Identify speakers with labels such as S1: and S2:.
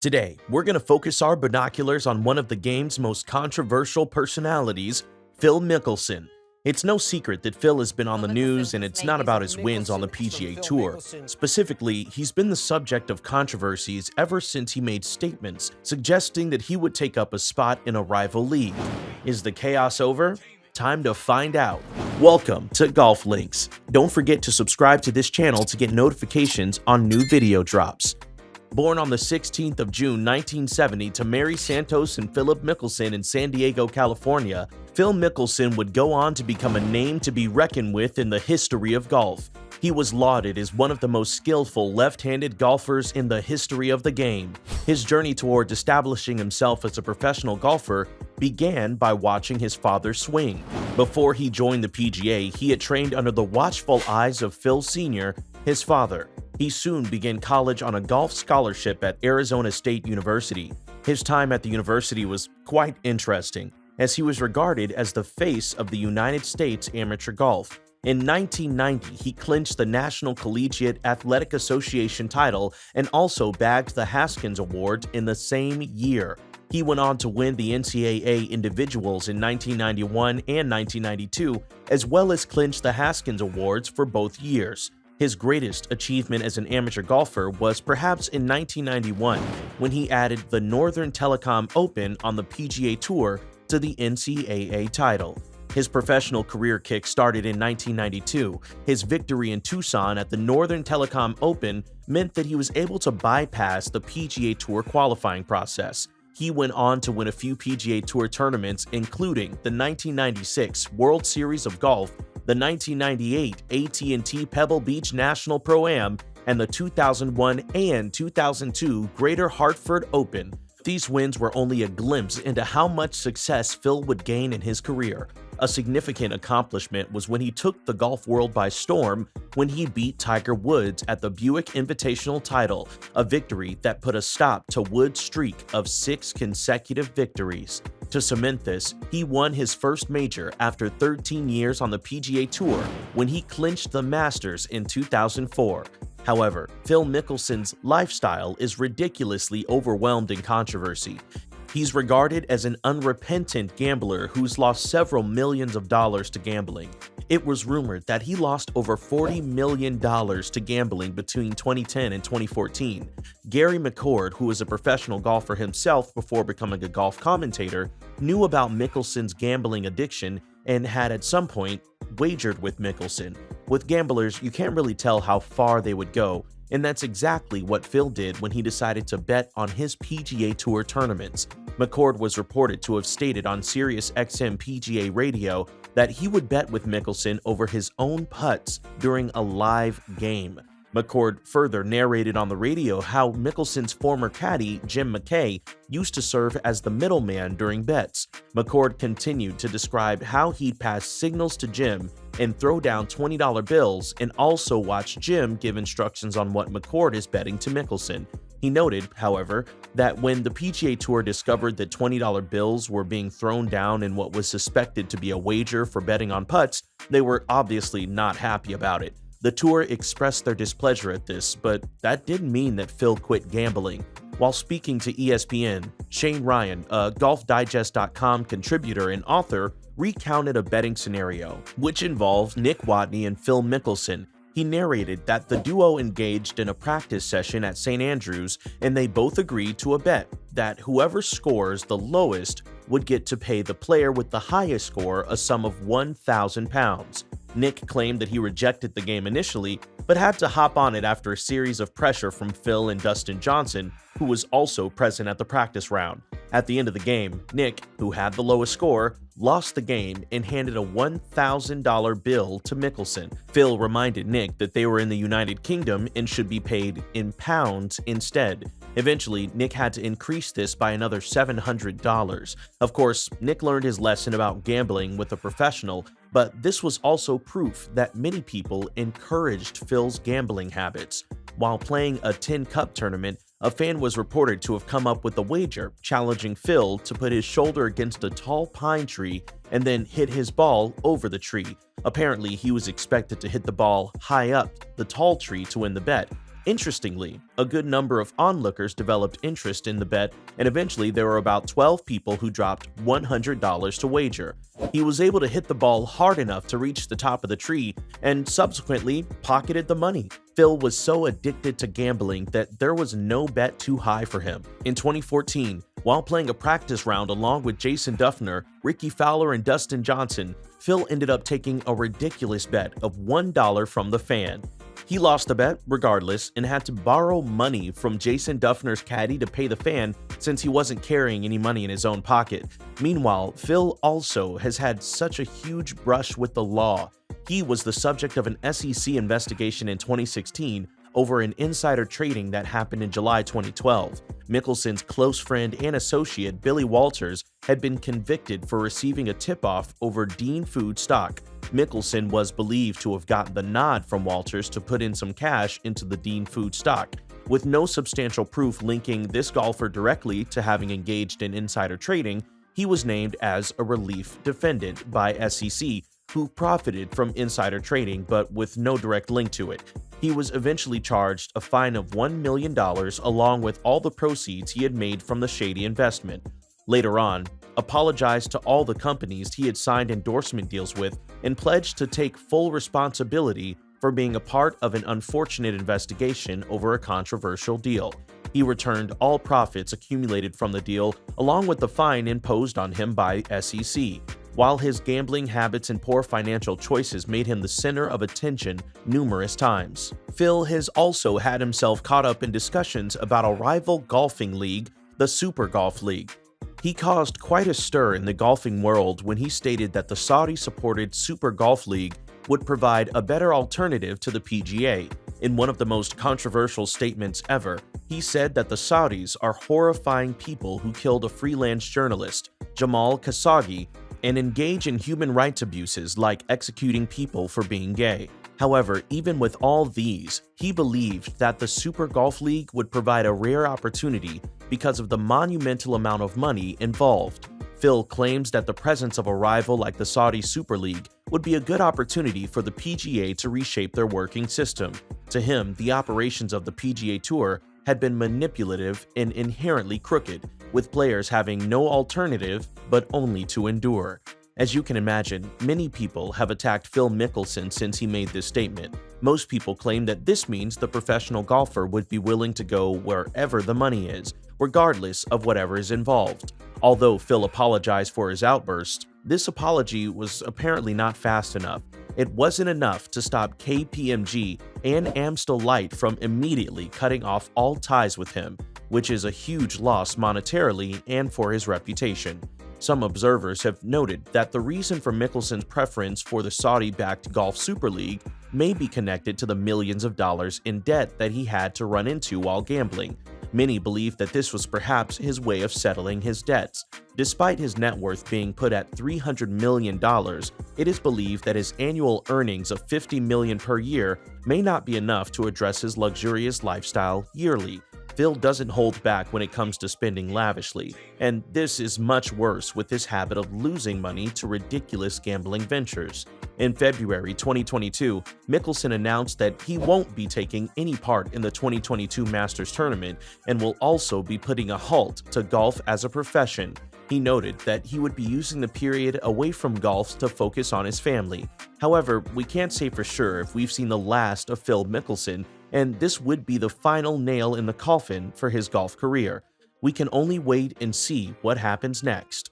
S1: Today, we're going to focus our binoculars on one of the game's most controversial personalities, Phil Mickelson. It's no secret that Phil has been on the news, and it's not about his wins on the PGA Tour. Specifically, he's been the subject of controversies ever since he made statements suggesting that he would take up a spot in a rival league. Is the chaos over? Time to find out. Welcome to Golf Links. Don't forget to subscribe to this channel to get notifications on new video drops. Born on the 16th of June 1970 to Mary Santos and Philip Mickelson in San Diego, California, Phil Mickelson would go on to become a name to be reckoned with in the history of golf. He was lauded as one of the most skillful left-handed golfers in the history of the game. His journey toward establishing himself as a professional golfer began by watching his father swing. Before he joined the PGA, he had trained under the watchful eyes of Phil Sr., his father. He soon began college on a golf scholarship at Arizona State University. His time at the university was quite interesting, as he was regarded as the face of the United States amateur golf. In 1990, he clinched the National Collegiate Athletic Association title and also bagged the Haskins Award in the same year. He went on to win the NCAA individuals in 1991 and 1992, as well as clinch the Haskins Awards for both years. His greatest achievement as an amateur golfer was perhaps in 1991 when he added the Northern Telecom Open on the PGA Tour to the NCAA title. His professional career kick started in 1992. His victory in Tucson at the Northern Telecom Open meant that he was able to bypass the PGA Tour qualifying process. He went on to win a few PGA Tour tournaments, including the 1996 World Series of Golf, the 1998 AT&T Pebble Beach National Pro-Am, and the 2001 and 2002 Greater Hartford Open. These wins were only a glimpse into how much success Phil would gain in his career. A significant accomplishment was when he took the golf world by storm when he beat Tiger Woods at the Buick Invitational title, a victory that put a stop to Woods' streak of 6 consecutive victories. To cement this, he won his first major after 13 years on the PGA Tour when he clinched the Masters in 2004. However, Phil Mickelson's lifestyle is ridiculously overwhelmed in controversy. He's regarded as an unrepentant gambler who's lost several millions of dollars to gambling. It was rumored that he lost over $40 million to gambling between 2010 and 2014. Gary McCord, who was a professional golfer himself before becoming a golf commentator, knew about Mickelson's gambling addiction and had at some point wagered with Mickelson. With gamblers, you can't really tell how far they would go, and that's exactly what Phil did when he decided to bet on his PGA Tour tournaments. McCord was reported to have stated on Sirius XM PGA Radio that he would bet with Mickelson over his own putts during a live game. McCord further narrated on the radio how Mickelson's former caddy, Jim McKay, used to serve as the middleman during bets. McCord continued to describe how he'd pass signals to Jim and throw down $20 bills and also watch Jim give instructions on what McCord is betting to Mickelson. He noted, however, that when the PGA Tour discovered that $20 bills were being thrown down in what was suspected to be a wager for betting on putts, they were obviously not happy about it. The tour expressed their displeasure at this, but that didn't mean that Phil quit gambling. While speaking to ESPN, Shane Ryan, a GolfDigest.com contributor and author, recounted a betting scenario, which involved Nick Watney and Phil Mickelson. He narrated that the duo engaged in a practice session at St. Andrews, and they both agreed to a bet that whoever scores the lowest would get to pay the player with the highest score a sum of £1,000. Nick claimed that he rejected the game initially, but had to hop on it after a series of pressure from Phil and Dustin Johnson, who was also present at the practice round. At the end of the game, Nick, who had the lowest score, lost the game and handed a $1,000 bill to Mickelson. Phil reminded Nick that they were in the United Kingdom and should be paid in pounds instead. Eventually, Nick had to increase this by another $700. Of course, Nick learned his lesson about gambling with a professional, but this was also proof that many people encouraged Phil's gambling habits. While playing a tin cup tournament, a fan was reported to have come up with a wager challenging Phil to put his shoulder against a tall pine tree and then hit his ball over the tree. Apparently, he was expected to hit the ball high up the tall tree to win the bet. Interestingly, a good number of onlookers developed interest in the bet, and eventually there were about 12 people who dropped $100 to wager. He was able to hit the ball hard enough to reach the top of the tree and subsequently pocketed the money. Phil was so addicted to gambling that there was no bet too high for him. In 2014, while playing a practice round along with Jason Duffner, Ricky Fowler, and Dustin Johnson, Phil ended up taking a ridiculous bet of $1 from the fan. He lost the bet regardless and had to borrow money from Jason Duffner's caddy to pay the fan since he wasn't carrying any money in his own pocket. Meanwhile, Phil also has had such a huge brush with the law. He was the subject of an SEC investigation in 2016 over an insider trading that happened in July 2012. Mickelson's close friend and associate Billy Walters had been convicted for receiving a tip-off over Dean Food stock. Mickelson was believed to have gotten the nod from Walters to put in some cash into the Dean Food stock. With no substantial proof linking this golfer directly to having engaged in insider trading, he was named as a relief defendant by SEC, who profited from insider trading but with no direct link to it. He was eventually charged a fine of $1 million along with all the proceeds he had made from the shady investment. Later on, apologized to all the companies he had signed endorsement deals with and pledged to take full responsibility for being a part of an unfortunate investigation over a controversial deal. He returned all profits accumulated from the deal along with the fine imposed on him by SEC. While his gambling habits and poor financial choices made him the center of attention numerous times, Phil has also had himself caught up in discussions about a rival golfing league, the Super Golf League. He caused quite a stir in the golfing world when he stated that the Saudi-supported Super Golf League would provide a better alternative to the PGA. In one of the most controversial statements ever, he said that the Saudis are horrifying people who killed a freelance journalist, Jamal Khashoggi, and engage in human rights abuses like executing people for being gay. However, even with all these, he believed that the Super Golf League would provide a rare opportunity because of the monumental amount of money involved. Phil claims that the presence of a rival like the Saudi Super League would be a good opportunity for the PGA to reshape their working system. To him, the operations of the PGA Tour had been manipulative and inherently crooked, with players having no alternative but only to endure. As you can imagine, many people have attacked Phil Mickelson since he made this statement. Most people claim that this means the professional golfer would be willing to go wherever the money is, regardless of whatever is involved. Although Phil apologized for his outburst, this apology was apparently not fast enough. It wasn't enough to stop KPMG and Amstel Light from immediately cutting off all ties with him, which is a huge loss monetarily and for his reputation. Some observers have noted that the reason for Mickelson's preference for the Saudi-backed Golf Super League may be connected to the millions of dollars in debt that he had to run into while gambling. Many believe that this was perhaps his way of settling his debts. Despite his net worth being put at $300 million, it is believed that his annual earnings of $50 million per year may not be enough to address his luxurious lifestyle yearly. Phil doesn't hold back when it comes to spending lavishly, and this is much worse with his habit of losing money to ridiculous gambling ventures. In February 2022, Mickelson announced that he won't be taking any part in the 2022 Masters tournament and will also be putting a halt to golf as a profession. He noted that he would be using the period away from golf to focus on his family. However, we can't say for sure if we've seen the last of Phil Mickelson, and this would be the final nail in the coffin for his golf career. We can only wait and see what happens next.